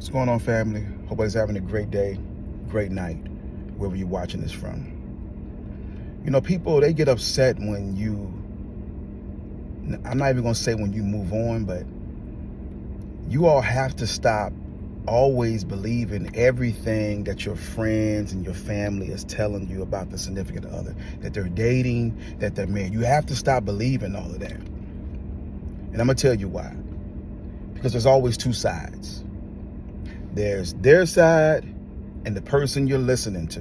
What's going on, family? Hope everybody's having a great day, great night, wherever you're watching this from. You know, people, they get upset when I'm not even going to say when you move on, but you all have to stop always believing everything that your friends and your family is telling you about the significant other, that they're dating, that they're married. You have to stop believing all of that. And I'm going to tell you why. Because there's always two sides. There's their side and the person you're listening to.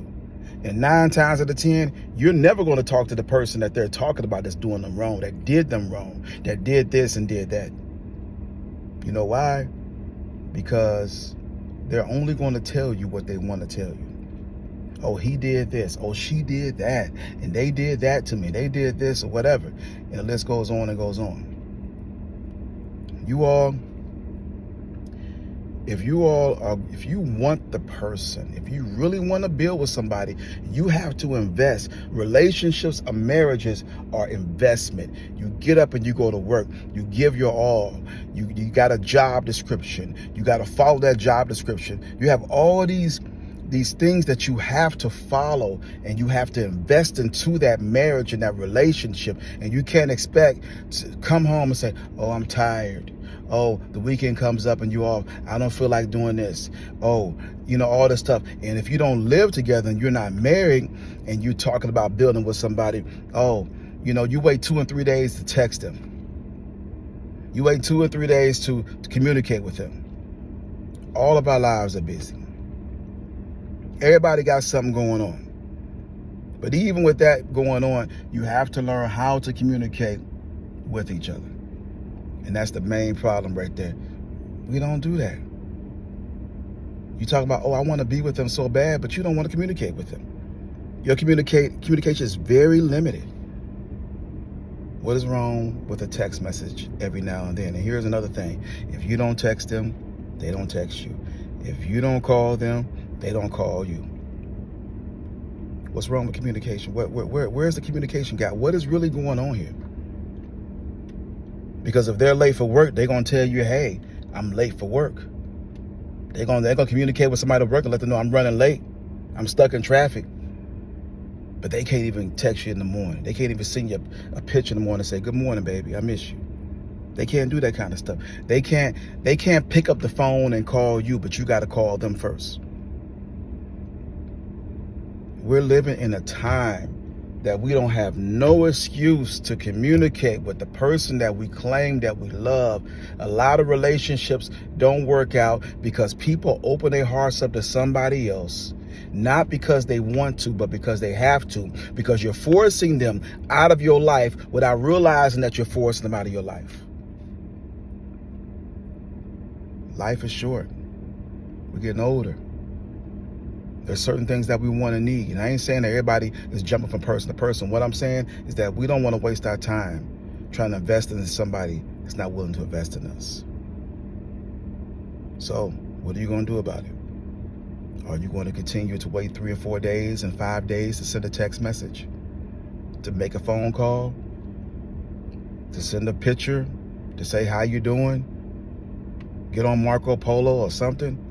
And 9 times out of 10, you're never going to talk to the person that they're talking about that's doing them wrong, that did them wrong, that did this and did that. You know why? Because they're only going to tell you what they want to tell you. Oh, he did this. Oh, she did that. And they did that to me. They did this or whatever. And the list goes on and goes on. If you want the person, if you really want to build with somebody, you have to invest. Relationships or marriages are investment. You get up and you go to work. You give your all. You got a job description. You got to follow that job description. You have all these things that you have to follow, and you have to invest into that marriage and that relationship. And you can't expect to come home and say, oh, I'm tired. Oh, the weekend comes up and I don't feel like doing this. Oh, all this stuff. And if you don't live together and you're not married and you're talking about building with somebody, you wait 2 and 3 days to text them. You wait 2 or 3 days to communicate with them. All of our lives are busy. Everybody got something going on. But even with that going on, you have to learn how to communicate with each other. And that's the main problem right there. We don't do that. You talk about, I want to be with them so bad, but you don't want to communicate with them. Your communication is very limited. What is wrong with a text message every now and then? And here's another thing. If you don't text them, they don't text you. If you don't call them, they don't call you. What's wrong with communication? Where's the communication gap? What is really going on here? Because if they're late for work, they're going to tell you, hey, I'm late for work. They're going to communicate with somebody at work and let them know I'm running late. I'm stuck in traffic. But they can't even text you in the morning. They can't even send you a picture in the morning and say, good morning, baby, I miss you. They can't do that kind of stuff. They can't pick up the phone and call you, but you got to call them first. We're living in a time that we don't have no excuse to communicate with the person that we claim that we love. A lot of relationships don't work out because people open their hearts up to somebody else, not because they want to, but because they have to, because you're forcing them out of your life without realizing that you're forcing them out of your life. Life is short. We're getting older. There's certain things that we want to need. And I ain't saying that everybody is jumping from person to person. What I'm saying is that we don't want to waste our time trying to invest in somebody that's not willing to invest in us. So what are you going to do about it? Are you going to continue to wait 3 or 4 days and 5 days to send a text message, to make a phone call, to send a picture, to say how you doing, get on Marco Polo or something?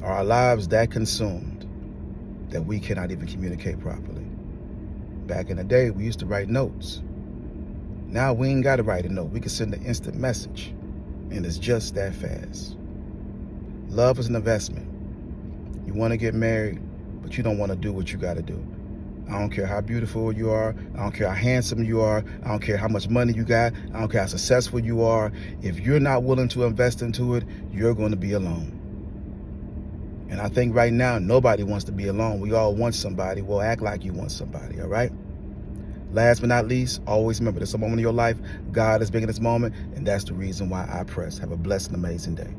Are our lives that consumed that we cannot even communicate properly? Back in the day, we used to write notes. Now we ain't got to write a note. We can send an instant message, and it's just that fast. Love is an investment. You want to get married, but you don't want to do what you got to do. I don't care how beautiful you are. I don't care how handsome you are. I don't care how much money you got. I don't care how successful you are. If you're not willing to invest into it, you're going to be alone. And I think right now, nobody wants to be alone. We all want somebody. Well, act like you want somebody, all right? Last but not least, always remember there's a moment in your life, God is bigger in this moment, and that's the reason why I press. Have a blessed and amazing day.